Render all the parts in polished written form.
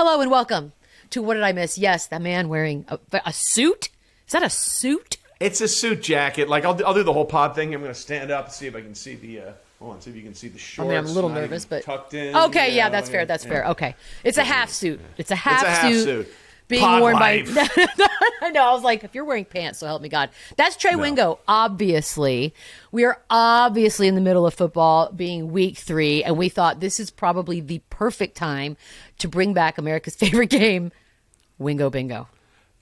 Hello and welcome to What Did I Miss? Yes, that man wearing a suit. Is that a suit? It's a suit jacket. Like I'll do the whole pod thing. I'm going to stand up and see if I can see the. Hold on, see if you can see the shorts. I mean, I'm a little nervous, but tucked in. Okay, yeah, that's fair. That's fair. Okay, it's a half suit. It's a half suit. Being Pod worn life. by. I know. I was like, if you're wearing pants, so help me God. That's Trey Wingo. Obviously, we are obviously in the middle of football, being week 3, and we thought this is probably the perfect time to bring back America's favorite game, Wingo Bingo.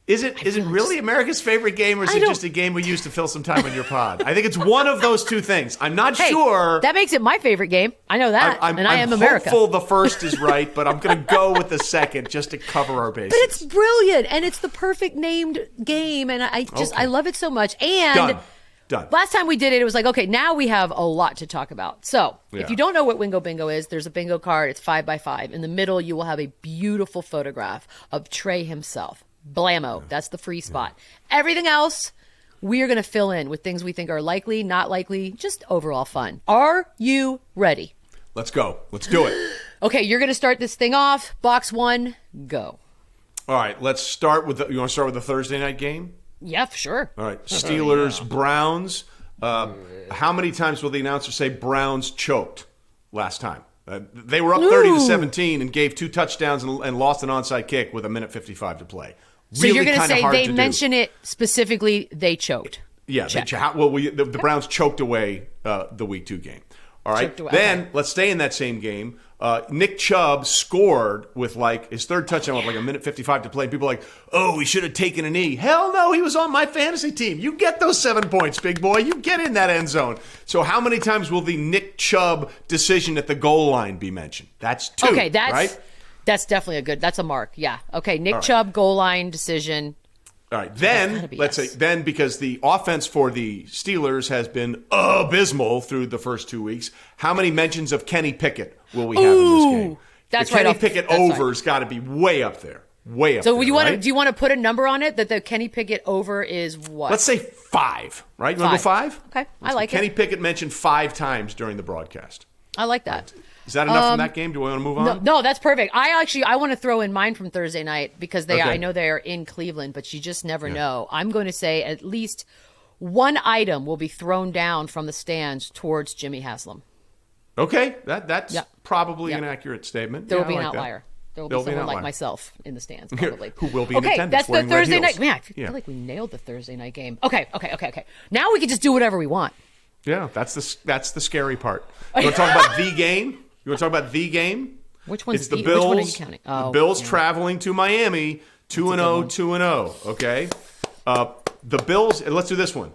Is it really America's favorite game, or is it just a game we used to fill some time on your pod? I think it's one of those two things. I'm not sure. That makes it my favorite game. I know that, I am America. I'm hopeful the first is right, but I'm going to go with the second just to cover our bases. But it's brilliant, and it's the perfect named game, and I love it so much. And Done. Last time we did it, it was like, okay, now we have a lot to talk about. So if you don't know what Wingo Bingo is, there's a bingo card. It's 5x5. In the middle, you will have a beautiful photograph of Trey himself. Blammo. That's the free spot. Everything else, we are going to fill in with things we think are likely, not likely, just overall fun. Are you ready? Let's go. Let's do it. Okay, you're going to start this thing off. Box 1, go. All right, let's start with you want to start with the Thursday night game? Yeah, sure. All right, Steelers, Browns. How many times will the announcer say Browns choked last time? They were up 30-17 and gave 2 touchdowns and lost an onside kick with 1:55 to play. So you're going to say they mention it specifically, they choked. Yeah. The Browns choked away the Week 2 game. All right. Let's stay in that same game. Nick Chubb scored with his third touchdown with 1:55 to play. People are like, oh, he should have taken a knee. Hell no, he was on my fantasy team. You get those 7 points, big boy. You get in that end zone. So how many times will the Nick Chubb decision at the goal line be mentioned? That's 2. Okay, right? That's definitely that's a mark. Yeah. Okay, Nick Chubb goal line decision. All right, then because the offense for the Steelers has been abysmal through the first 2 weeks, how many mentions of Kenny Pickett will we have in this game? That's the Kenny Pickett over's got to be way up there. Way up there. So do you want to put a number on it that the Kenny Pickett over is what? Let's say 5, right? You want to go 5? Okay, I like it. Kenny Pickett mentioned 5 times during the broadcast. I like that. Is that enough from that game? Do we want to move on? No, that's perfect. I want to throw in mine from Thursday night because I know they are in Cleveland, but you just never know. I'm going to say at least one item will be thrown down from the stands towards Jimmy Haslam. Okay, that's probably an accurate statement. There will be an outlier. There will be someone like myself in the stands, probably. Who will be in attendance. That's the Thursday night. Man, I feel like we nailed the Thursday night game. Okay. Now we can just do whatever we want. Yeah, that's the scary part. You want to talk about the game? You want to talk about the game? Which one's it's the Which Bills? one are you counting? The Bills traveling to Miami, 2-0, 2-0. Okay, the Bills. Let's do this one.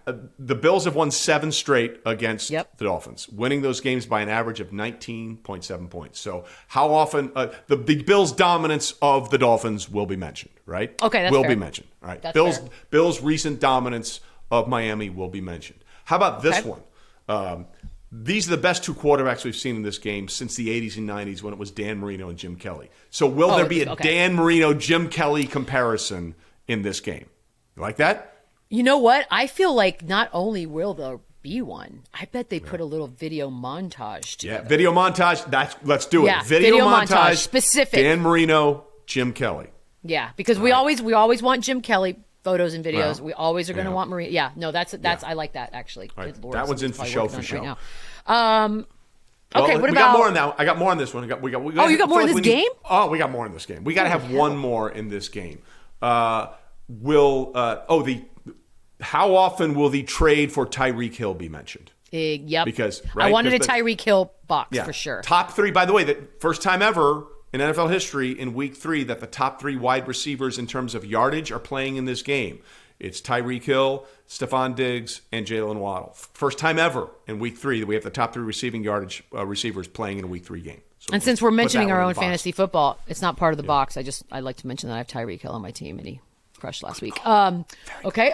The Bills have won 7 straight against the Dolphins, winning those games by an average of 19.7 points. So, how often the Bills' dominance of the Dolphins will be mentioned? Right? Okay, that's will fair. be mentioned. All right. That's Bills' recent dominance of Miami will be mentioned. How about this one? These are the best 2 quarterbacks we've seen in this game since the 80s and 90s when it was Dan Marino and Jim Kelly. So will there be a Dan Marino, Jim Kelly comparison in this game? You like that? You know what? I feel like not only will there be one, I bet they put a little video montage together. Yeah, video montage. Let's do it. Yeah, video montage. Specific. Dan Marino, Jim Kelly. Yeah, because we always want Jim Kelly photos and videos. We always are going to want Maria. Yeah, no, that's I like that actually. Right. Good Lord, that one's in for show. Right now. Okay, what about? We got more on that. I got more on this one. You got more in this game? We got more in this game. We got to have one more in this game. How often will the trade for Tyreek Hill be mentioned? Yep. Because I wanted a Tyreek Hill box for sure. Top 3. By the way, the first time ever in NFL history in Week 3 that the top 3 wide receivers in terms of yardage are playing in this game. It's Tyreek Hill, Stephon Diggs, and Jalen Waddle. First time ever in Week 3 that we have the top 3 receiving yardage receivers playing in a Week 3 game. So and since we're mentioning our own fantasy football, it's not part of the box. I like to mention that I have Tyreek Hill on my team, and he crushed last week. Okay.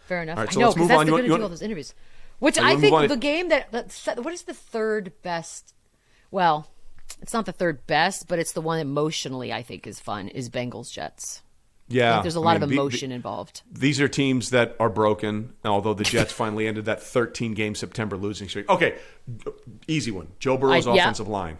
Fair enough. Right, so I know, let's move because on. that's going to do all those interviews. Which I think the game what is the third best? Well, it's not the third best, but it's the one emotionally I think is fun, is Bengals Jets. Yeah. There's a lot of emotion involved. These are teams that are broken, although the Jets finally ended that 13-game September losing streak. Okay, easy one. Joe Burrow's offensive line.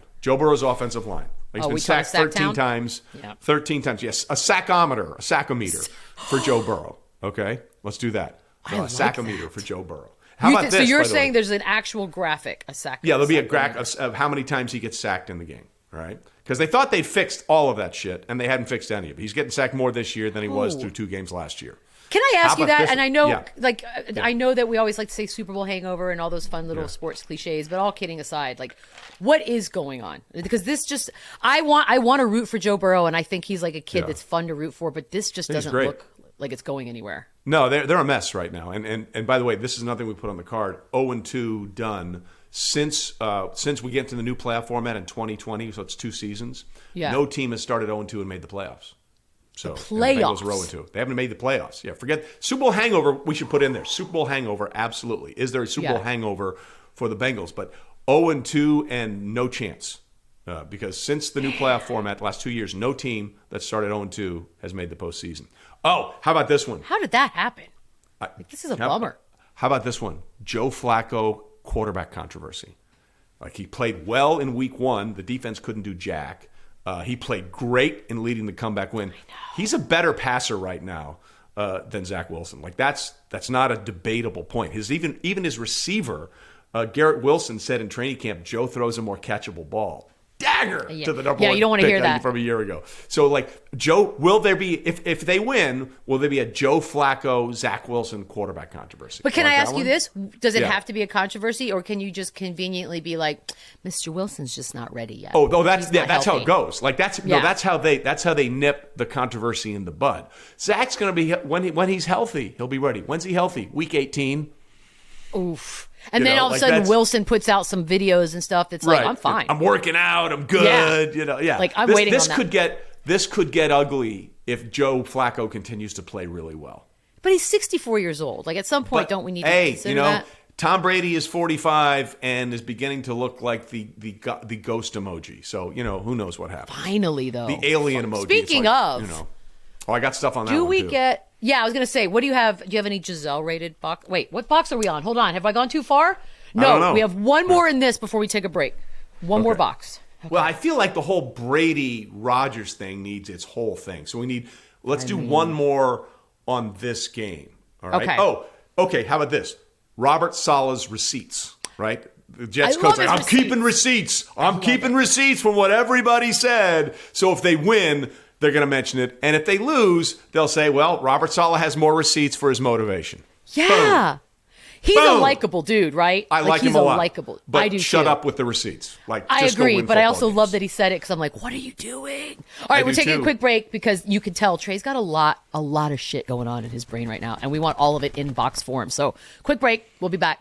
He's been sacked 13 times. Yeah. 13 times. Yes, a sackometer for Joe Burrow. Okay, let's do that. A sackometer for Joe Burrow. How about this? So you're saying there's an actual graphic, a sack? Yeah, there'll be a graphic of how many times he gets sacked in the game. All right, because they thought they'd fixed all of that shit, and they hadn't fixed any of it. He's getting sacked more this year than he was through 2 games last year. Can I ask you that? And I know, I know that we always like to say Super Bowl hangover and all those fun little sports cliches, but all kidding aside, like, what is going on? Because this just, I want to root for Joe Burrow, and I think he's like a kid that's fun to root for, but this just doesn't look like it's going anywhere. No, they're a mess right now. And by the way, this is nothing we put on the card. 0-2 done since we get to the new playoff format in 2020, so it's 2 seasons. Yeah. No team has started 0-2 and made the playoffs. So the playoffs. The Bengals are 0-2. They haven't made the playoffs. Yeah, forget Super Bowl hangover. We should put in there Super Bowl hangover. Absolutely. Is there a Super Bowl hangover for the Bengals? But 0-2 and no chance because since the new playoff format, the last 2 years, no team that started 0-2 has made the postseason. Oh, how about this one? How did that happen? This is a bummer. How about this one? Joe Flacco quarterback controversy. Like he played well in week 1. The defense couldn't do jack. He played great in leading the comeback win. He's a better passer right now than Zach Wilson. Like that's not a debatable point. Even his receiver, Garrett Wilson, said in training camp, Joe throws a more catchable ball. Dagger to the number 1 you don't want to hear that from a year ago. So like Joe, will there be if they win? Will there be a Joe Flacco Zach Wilson quarterback controversy? But can I ask you this? Does it have to be a controversy, or can you just conveniently be like, Mr. Wilson's just not ready yet? Oh, that's how it goes. Like that's how they nip the controversy in the bud. Zach's going to be when he's healthy, he'll be ready. When's he healthy? Week 18. Oof. And then all of a sudden Wilson puts out some videos and stuff that's like, I'm fine. I'm working out. I'm good. Yeah. Like I'm waiting on that. This could get ugly if Joe Flacco continues to play really well. But he's 64 years old. Like at some point, don't we need to consider that? Tom Brady is 45 and is beginning to look like the ghost emoji. So, who knows what happens. Finally, though. The alien emoji. Speaking of. I got stuff on that Do one, we too. get... Yeah, I was going to say, what do you have? Do you have any Giselle-rated box? Wait, what box are we on? Hold on. Have I gone too far? No, I don't know. We have one more in this before we take a break. One more box. Okay. Well, I feel like the whole Brady-Rodgers thing needs its whole thing. So let's do one more on this game. All right? Okay. Oh, okay. How about this? Robert Saleh's receipts, right? The Jets coach, I'm keeping receipts. I'm keeping receipts from what everybody said. So if they win, they're going to mention it. And if they lose, they'll say, well, Robert Saleh has more receipts for his motivation. Yeah. Boom. He's a likable dude, right? I like him a lot. Likable. But I do shut too. up with the receipts. I agree, but I also love that he said it because I'm like, what are you doing? All right, we're taking a quick break because you can tell Trey's got a lot of shit going on in his brain right now, and we want all of it in box form. So quick break. We'll be back.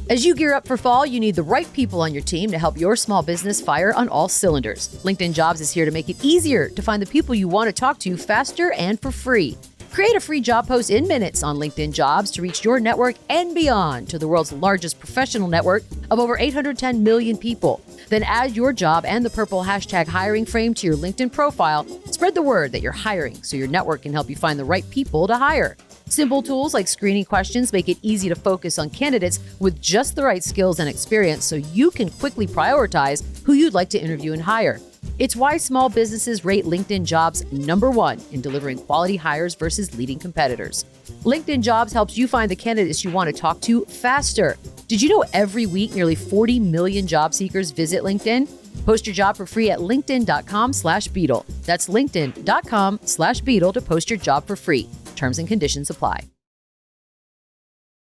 As you gear up for fall, you need the right people on your team to help your small business fire on all cylinders. LinkedIn Jobs is here to make it easier to find the people you want to talk to faster and for free. Create a free job post in minutes on LinkedIn Jobs to reach your network and beyond to the world's largest professional network of over 810 million people. Then add your job and the purple hashtag hiring frame to your LinkedIn profile. Spread the word that you're hiring so your network can help you find the right people to hire. Simple tools like screening questions make it easy to focus on candidates with just the right skills and experience so you can quickly prioritize who you'd like to interview and hire. It's why small businesses rate LinkedIn Jobs #1 in delivering quality hires versus leading competitors. LinkedIn Jobs helps you find the candidates you want to talk to faster. Did you know every week nearly 40 million job seekers visit LinkedIn? Post your job for free at linkedin.com/Beadle. That's linkedin.com/Beadle to post your job for free. Terms and conditions apply.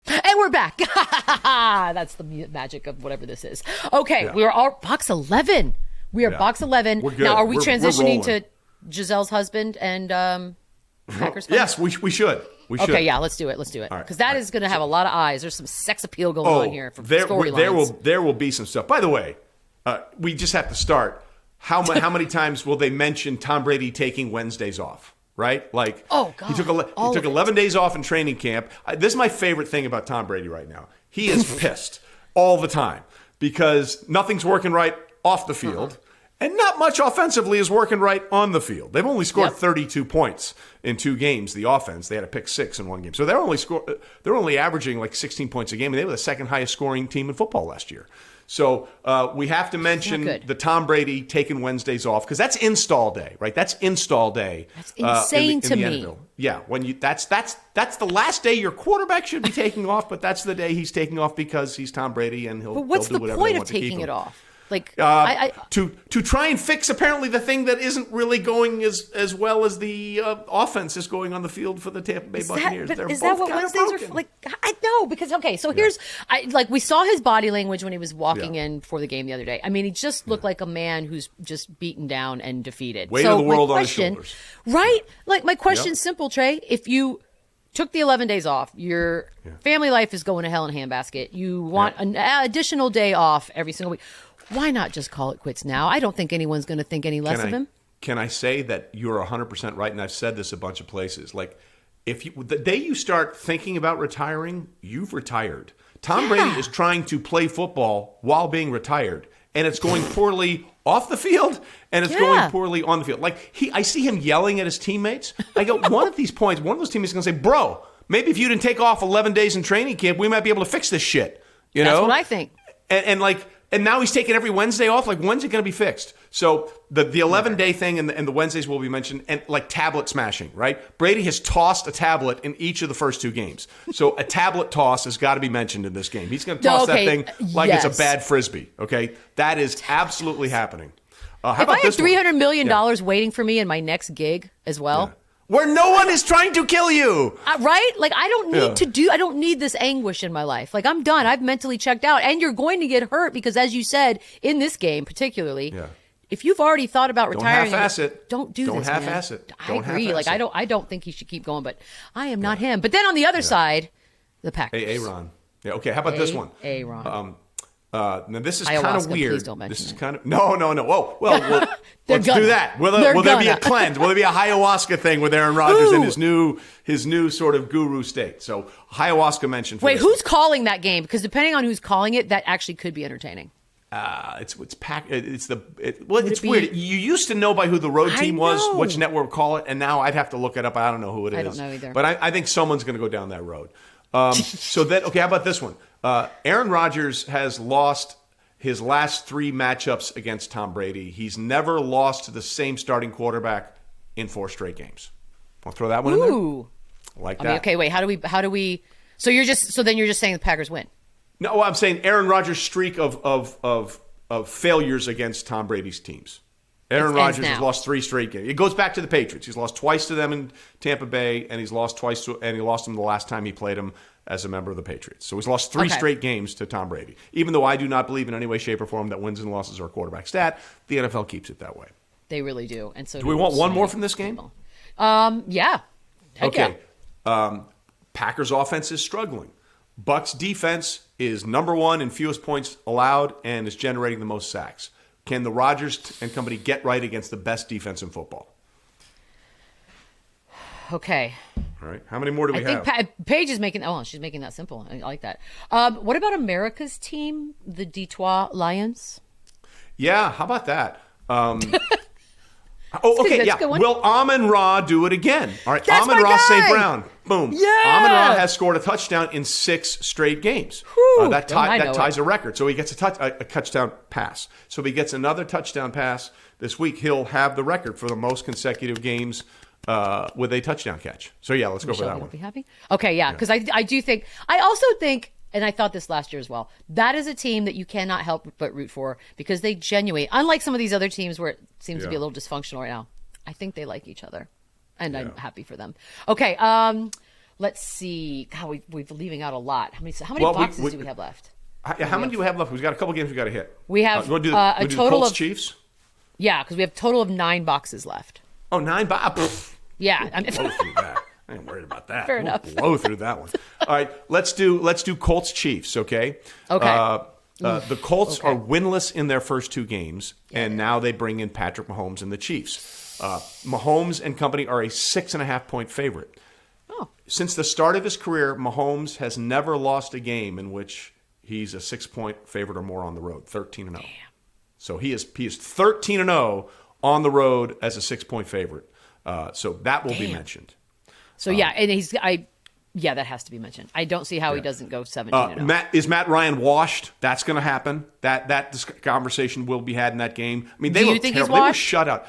And we're back. That's the magic of whatever this is. Okay, we are all box 11. We are box 11. We're good. Now, are we transitioning to Giselle's husband and Packers fans? Yes, we should. We should. Okay, yeah, let's do it. Let's do it. Because that is going to have a lot of eyes. There's some sex appeal going on here from storylines. There will be some stuff. By the way, we just have to start. How many times will they mention Tom Brady taking Wednesdays off? Right? Like, oh, God. He took 11 days off in training camp. This is my favorite thing about Tom Brady right now. He is pissed all the time because nothing's working right off the field, and not much offensively is working right on the field. They've only scored 32 points in 2 games, the offense. They had a pick 6 in 1 game. So they're only averaging like 16 points a game, and they were the second highest scoring team in football last year. So we have to mention the Tom Brady taking Wednesdays off because that's install day, right? That's install day. That's insane to me. NFL. Yeah, that's the last day your quarterback should be taking off, but that's the day he's taking off because he's Tom Brady and he'll. But what's the point of taking it off? Like to try and fix apparently the thing that isn't really going as well as the offense is going on the field for the Tampa Bay Buccaneers. Is that what Wednesdays are like? I know because so here's we saw his body language when he was walking in for the game the other day. I mean, he just looked like a man who's just beaten down and defeated. Weight of the world on his shoulders, right? Like my question's simple, Trey. If you took the 11 days off, your family life is going to hell in a handbasket. You want an additional day off every single week. Why not just call it quits now? I don't think anyone's going to think any less of him. Can I say that you're 100% right? And I've said this a bunch of places. Like, the day you start thinking about retiring, you've retired. Tom Brady is trying to play football while being retired, and it's going poorly off the field, and it's going poorly on the field. Like, I see him yelling at his teammates. I go, one of those teammates is going to say, bro, maybe if you didn't take off 11 days in training camp, we might be able to fix this shit. You know? That's what I think. And now he's taking every Wednesday off. Like, when's it going to be fixed? So the 11-day thing and the Wednesdays will be mentioned, and like tablet smashing, right? Brady has tossed a tablet in each of the first two games. So a tablet toss has got to be mentioned in this game. He's going to toss that thing like it's a bad Frisbee, okay? That is absolutely happening. If I had $300 million waiting for me in my next gig as well. Where no one is trying to kill you. Right? Like, I don't need this anguish in my life. Like, I'm done. I've mentally checked out. And you're going to get hurt because, as you said, in this game particularly, if you've already thought about retiring, don't half-ass it. Don't do this, Don't half-ass it. I agree. Like, I don't think he should keep going, but I am not him. But then on the other side, the Packers. Aaron. Yeah, okay. How about this one? Aaron. Now this is kind of weird. Please don't mention this is kind of no. Whoa, well, let's do that. Will there be a cleanse? Will there be a ayahuasca thing with Aaron Rodgers in his new sort of guru state? So ayahuasca mentioned. Wait, who's calling that game? Because depending on who's calling it, that actually could be entertaining. It's weird. You used to know by who the road team was, which network would call it, and now I'd have to look it up. I don't know who it is. I don't know either. But I think someone's going to go down that road. So then, okay, how about this one? Aaron Rodgers has lost his last 3 matchups against Tom Brady. He's never lost to the same starting quarterback in 4 straight games. Want to throw that one in there? Like that. I mean, okay, wait. How do we? So you're just saying the Packers win? No, I'm saying Aaron Rodgers' streak of failures against Tom Brady's teams. Aaron Rodgers has lost 3 straight games. It goes back to the Patriots. He's lost twice to them in Tampa Bay, and he's lost twice and he lost them the last time he played them as a member of the Patriots. So he's lost 3 straight games to Tom Brady. Even though I do not believe in any way, shape, or form that wins and losses are a quarterback stat, the NFL keeps it that way. They really do. And so do we want one more from this game? Yeah. Okay. Packers offense is struggling. Bucs defense is number 1 in fewest points allowed and is generating the most sacks. Can the Rodgers and company get right against the best defense in football? Okay. All right. How many more do we have? I think Paige is making. Oh, she's making that simple. I like that. What about America's team, the Detroit Lions? Yeah. How about that? Okay. Yeah. Will Amon-Ra do it again? All right. Amon-Ra St. Brown. Boom. Yeah. Amon-Ra has scored a touchdown in 6 straight games. That ties a record. So he gets a touchdown pass. So if he gets another touchdown pass this week, he'll have the record for the most consecutive games with a touchdown catch. So yeah, let's go for that one. Be happy. Okay, yeah, because I do think. I also think, and I thought this last year as well, that is a team that you cannot help but root for because they genuinely, unlike some of these other teams where it seems to be a little dysfunctional right now, I think they like each other, and I'm happy for them. Okay, let's see. God, we're leaving out a lot. How many boxes do we have left? How many do we have left? We've got a couple games we got to hit. We have a total Colts of Chiefs. Yeah, because we have a total of 9 boxes left. Oh, 9 boxes. Yeah, blow through that. I ain't worried about that. Fair enough. Blow through that one. All right, let's do Colts Chiefs. Okay. Okay. The Colts are winless in their first 2 games, and now they bring in Patrick Mahomes and the Chiefs. Mahomes and company are a 6.5 point favorite. Oh. Since the start of his career, Mahomes has never lost a game in which he's a 6-point favorite or more on the road. 13-0. Damn. So he is 13-0 on the road as a 6-point favorite. So that will be mentioned. So yeah, and Yeah, that has to be mentioned. I don't see how he doesn't go 17-0. Is Matt Ryan washed? That's going to happen. That conversation will be had in that game. I mean, they look terrible. They were shut out.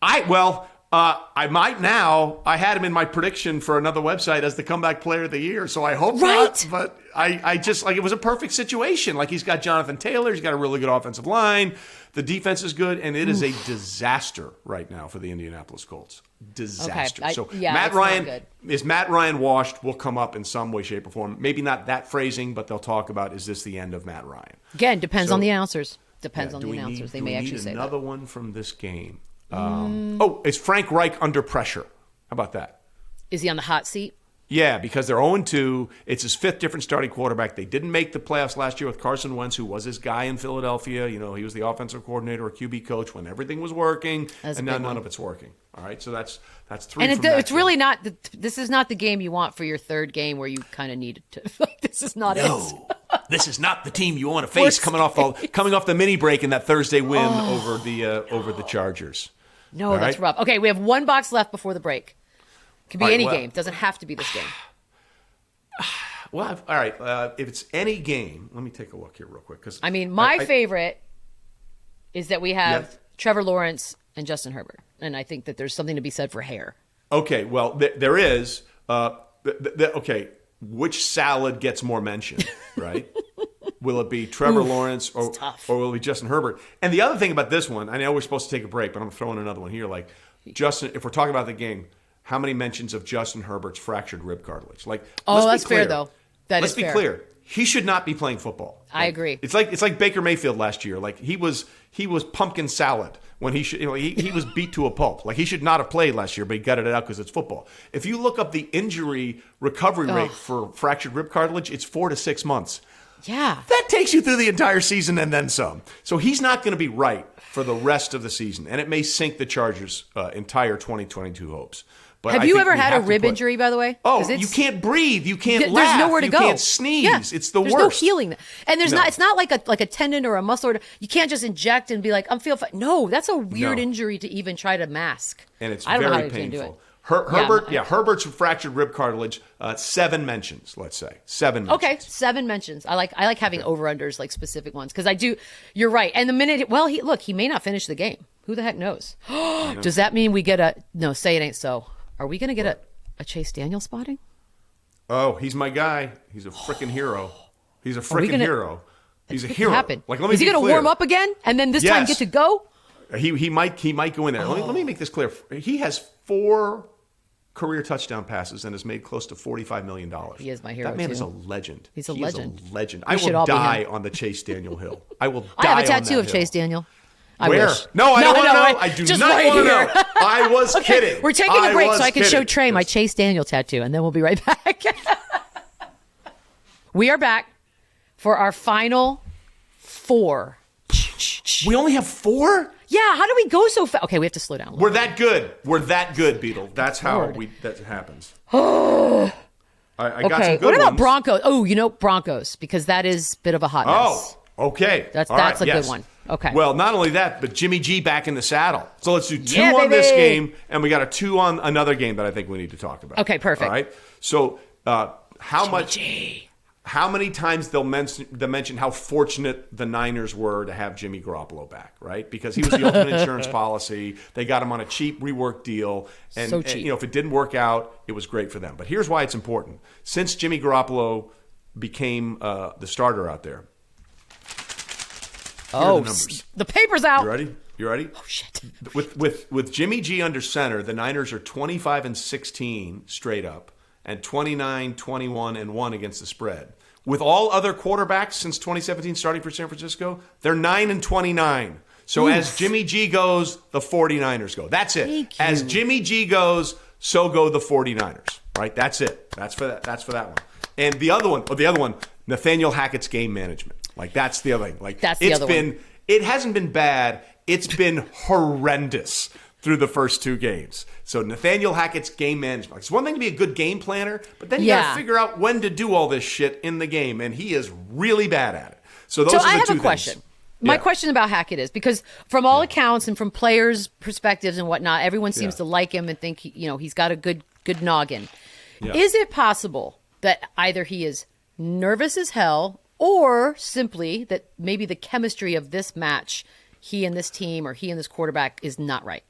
I might now. I had him in my prediction for another website as the comeback player of the year, so I hope not. But I just, like, it was a perfect situation. Like, he's got Jonathan Taylor. He's got a really good offensive line. The defense is good, and it is a disaster right now for the Indianapolis Colts. Disaster. Okay. Matt Ryan washed will come up in some way, shape, or form. Maybe not that phrasing, but they'll talk about, is this the end of Matt Ryan? Again, depends on the announcers. Depends on the announcers. They may actually say that. Another one from this game. Is Frank Reich under pressure? How about that? Is he on the hot seat? Yeah, because they're 0-2. It's his fifth different starting quarterback. They didn't make the playoffs last year with Carson Wentz, who was his guy in Philadelphia. You know, he was the offensive coordinator or QB coach when everything was working, and now none of it's working. All right, so that's three. And it's really not. This is not the game you want for your third game where you kind of need to. This is not it. This is not the team you want to face coming off the mini break in that Thursday win over the Chargers. No, that's rough. Okay, we have one box left before the break. Could be any game. Doesn't have to be this game. Well, all right. If it's any game, let me take a look here real quick. I mean, my favorite is that we have Trevor Lawrence and Justin Herbert, and I think that there's something to be said for hair. Okay, well, there is. Okay, which salad gets more mention, right? Will it be Trevor Lawrence or will it be Justin Herbert? And the other thing about this one, I know we're supposed to take a break, but I'm throwing another one here. Like, Justin, if we're talking about the game, how many mentions of Justin Herbert's fractured rib cartilage? Like, that's fair though. Let's be clear. He should not be playing football. I agree. It's like Baker Mayfield last year. Like, he was pumpkin salad when he should. He was beat to a pulp. Like, he should not have played last year, but he gutted it out because it's football. If you look up the injury recovery rate for fractured rib cartilage, it's 4 to 6 months. Yeah. That takes you through the entire season and then some. So he's not going to be right for the rest of the season, and it may sink the Chargers' entire 2022 hopes. But have you ever had a rib injury, by the way? Oh, you can't breathe. You can't laugh. There's nowhere to go. You can't sneeze. Yeah. It's the worst. There's no healing. And it's not like a tendon or a muscle. You can't just inject and be like, I'm feeling fine. No, that's a weird injury to even try to mask. And it's very painful. Herbert's fractured rib cartilage, 7 mentions, let's say. 7 mentions. Okay, 7 mentions. I like having over-unders, like specific ones, because you're right. And the minute, he may not finish the game. Who the heck knows? Does that mean we get no, say it ain't so. Are we going to get a Chase Daniel spotting? Oh, he's my guy. He's a freaking hero. He's a freaking hero. He's a hero. Happen. Like, is he going to warm up again and then this time get to go? He might go in there. Let me make this clear. He has 4 career touchdown passes and has made close to $45 million. He is my hero. That man is a legend. He's a legend. I will die on the Chase Daniel hill. I will die. I have a tattoo of Chase Daniel. Where? Wish. No, I don't want to know. I do not want to know. I was kidding. We're taking a break so I can show Trey my Chase Daniel tattoo, and then we'll be right back. We are back for our final 4. We only have 4? Yeah, how do we go so fast? Okay, we have to slow down. We're that good. We're that good, Beadle. That's how that happens. I got some good what about ones. Broncos? Oh, Broncos, because that is a bit of a hot mess. Oh, okay. That's a good one. Okay. Well, not only that, but Jimmy G back in the saddle. So let's do 2 on this game, and we got a 2 on another game that I think we need to talk about. Okay, perfect. All right. So how many times they'll mention how fortunate the Niners were to have Jimmy Garoppolo back, right? Because he was the ultimate insurance policy. They got him on a cheap rework deal. And, so cheap. And, if it didn't work out, it was great for them. But here's why it's important. Since Jimmy Garoppolo became the starter out there, the paper's out. You ready? Oh, shit. With Jimmy G under center, the Niners are 25-16 straight up and 29-21-1 against the spread. With all other quarterbacks since 2017 starting for San Francisco, they're 9-29. So as Jimmy G goes, the 49ers go. That's it. As Jimmy G goes, so go the 49ers. Right? That's it. That's for that one. And the other one, Nathaniel Hackett's game management. Like, that's the other thing. Like, that's the other one. It hasn't been bad. It's been horrendous through the first 2 games. So Nathaniel Hackett's game management. It's one thing to be a good game planner, but then you got to figure out when to do all this shit in the game, and he is really bad at it. So those are the 2 things. I have a question. My question about Hackett is, because from all accounts and from players' perspectives and whatnot, everyone seems to like him and think he's got a good noggin. Yeah. Is it possible that either he is nervous as hell or simply that maybe the chemistry of this match, he and this team or he and this quarterback is not right?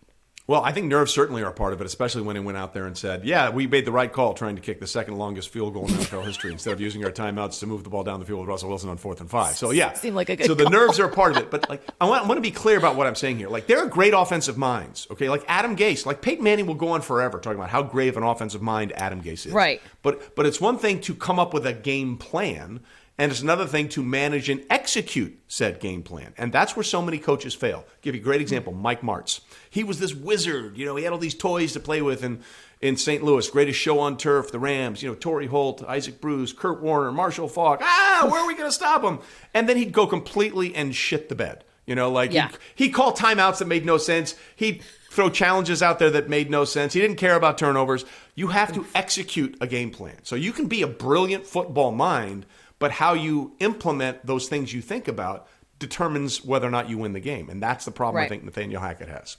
Well, I think nerves certainly are a part of it, especially when he went out there and said, yeah, we made the right call trying to kick the second longest field goal in NFL history instead of using our timeouts to move the ball down the field with Russell Wilson on 4th and 5. So, yeah. Seemed like a good So the call. nerves are a part of it. But, like, I want to be clear about what I'm saying here. Like, there are great offensive minds, okay? Like Adam Gase. Like, Peyton Manning will go on forever talking about how great of an offensive mind Adam Gase is. Right. But it's one thing to come up with a game plan, and it's another thing to manage and execute said game plan. And that's where so many coaches fail. I'll give you a great example, Mike Martz. He was this wizard. You know, he had all these toys to play with in St. Louis. Greatest show on turf, the Rams. You know, Torrey Holt, Isaac Bruce, Kurt Warner, Marshall Faulk. Where are we going to stop him? And then he'd go completely and shit the bed. You know, like he'd call timeouts that made no sense. He'd throw challenges out there that made no sense. He didn't care about turnovers. You have to execute a game plan. So you can be a brilliant football mind, but how you implement those things you think about determines whether or not you win the game. And that's the problem I think Nathaniel Hackett has.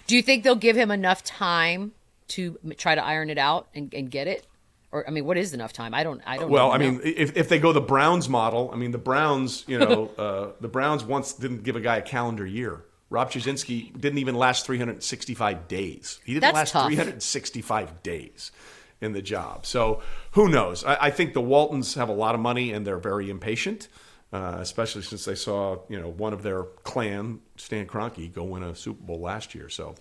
Do you think they'll give him enough time to try to iron it out and get it? Or, I mean, what is enough time? I don't Well, I know. mean, if they go the Browns model, I mean, the Browns, you know, the Browns once didn't give a guy a calendar year. Rob Jasinski didn't even last 365 days. He didn't That's last tough. 365 days in the job. So who knows? I think the Waltons have a lot of money and they're very impatient, especially since they saw, you know, one of their clan, Stan Kroenke, go win a Super Bowl last year. So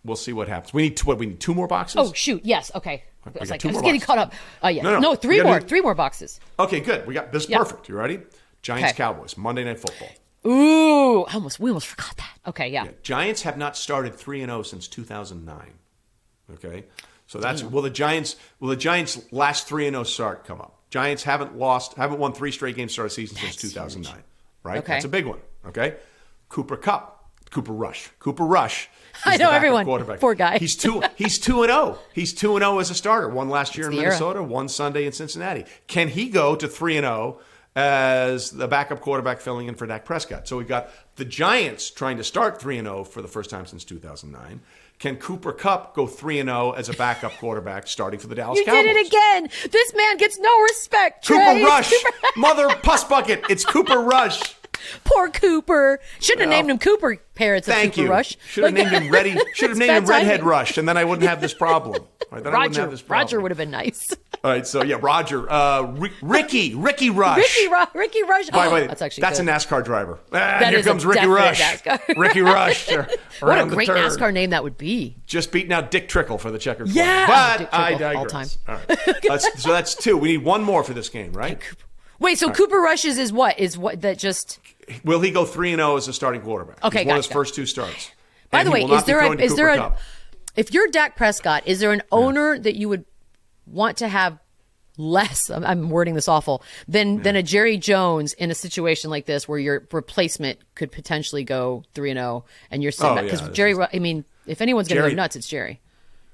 we'll see what happens. We need we need 2 more boxes? Oh, shoot. Yes. Okay. I was like, two I was more getting boxes. caught up. Yeah. No, three we more. gotta do- 3 more boxes. Okay, good. We got this is perfect. You ready? Giants Okay. Cowboys, Monday Night Football. Ooh, we almost forgot that. Okay, yeah. Giants have not started 3-0 since 2009. Okay? So that's will the Giants last 3-0 start come up? Giants haven't won 3 straight games start of season since 2009. Huge. Right? Okay. That's a big one. Okay? Cooper Rush. I know everyone. Quarterback. Poor guy. He's 2-0. He's 2-0 as a starter. One last year in Minnesota, one Sunday in Cincinnati. Can he go to 3-0 as the backup quarterback filling in for Dak Prescott? So we've got the Giants trying to start 3-0 for the first time since 2009. Can Cooper Kupp go 3-0 as a backup quarterback starting for the Dallas Cowboys? You did it again. This man gets no respect, Trey. Cooper Rush. Mother puss bucket. It's Cooper Rush. Poor Cooper. Shouldn't have named him Cooper, parents of Thank Cooper you. Rush. Should have named him Ready. Should have named him bad Redhead timing. Rush, and then I wouldn't have this problem. Right, then I wouldn't have this problem. Roger would have been nice. All right, so yeah, Roger. Ricky Rush. Ricky Rush. By the way, that's actually that's good. a NASCAR driver. That Here is a comes Ricky definite Rush. NASCAR. Ricky Rush. What a great NASCAR name that would be. Just beating out Dick Trickle for the checkered Yeah. flag. Dick But I Trickle, digress. all time. All right. So that's 2. We need one more for this game, right? Wait, so Cooper Rush's is what? Is what that just... Will he go 3-0 as a starting quarterback? Okay, He's won his gotcha. first 2 starts. By And the he way, will not is be there throwing to is there Cooper a... Kupp. If you're Dak Prescott, is there an owner that you would want to have less, I'm wording this awful, than a Jerry Jones in a situation like this where your replacement could potentially go 3-0 and you're sitting back? Because Jerry, I mean, if anyone's going to go nuts, it's Jerry.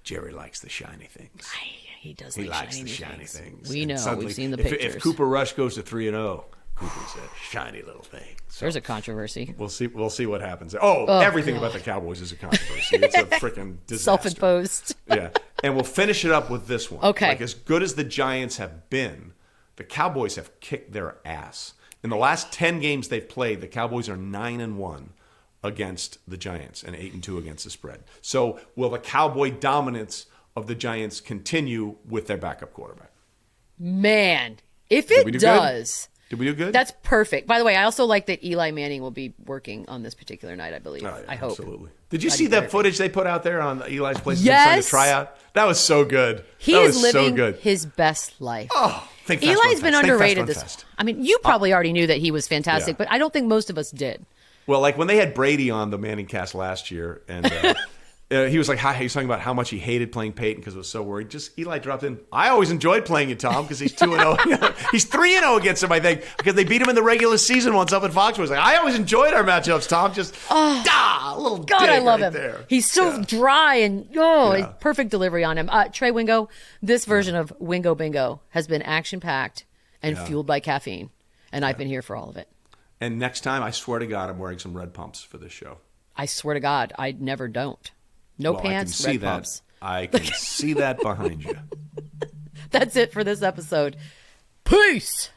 Jerry likes the shiny things. He does He like likes the shiny things. We And know. suddenly, We've seen the if pictures. If Cooper Rush goes to 3-0, Cooper's a shiny little thing. So There's a controversy. we'll see what happens. Everything about the Cowboys is a controversy. It's a freaking disaster. Self-imposed. Yeah. And we'll finish it up with this one. Okay. Like, as good as the Giants have been, the Cowboys have kicked their ass. In the last 10 games they've played, the Cowboys are 9-1 against the Giants and 8-2 against the spread. So will the Cowboy dominance of the Giants continue with their backup quarterback? Man, if we it do good? does... Did we do good? That's perfect. By the way, I also like that Eli Manning will be working on this particular night, I believe. Oh, yeah, I hope. Absolutely. Did you Glad see you that better. footage they put out there on Eli's place Yes. to try out? That was so good. He that is was so living good. his best life. Oh, think fast, Eli's run been fast. Think fast, underrated run this. fast. I mean, you probably already knew that he was fantastic, Yeah. but I don't think most of us did. Well, like when they had Brady on the Manning cast last year, and he was like, he was talking about how much he hated playing Peyton because he was so worried. Just Eli dropped in. I always enjoyed playing you, Tom, because he's 2-0. He's 3-0 against him, I think, because they beat him in the regular season once up at Foxwoods. Like, I always enjoyed our matchups, Tom. Just a little God, dig I love right him. there. He's so dry and perfect delivery on him. Trey Wingo, this version of Wingo Bingo has been action-packed and fueled by caffeine, and I've been here for all of it. And next time, I swear to God, I'm wearing some red pumps for this show. I swear to God, I never don't. No Well, pants, I can see red that. pumps. I can see that behind you. That's it for this episode. Peace.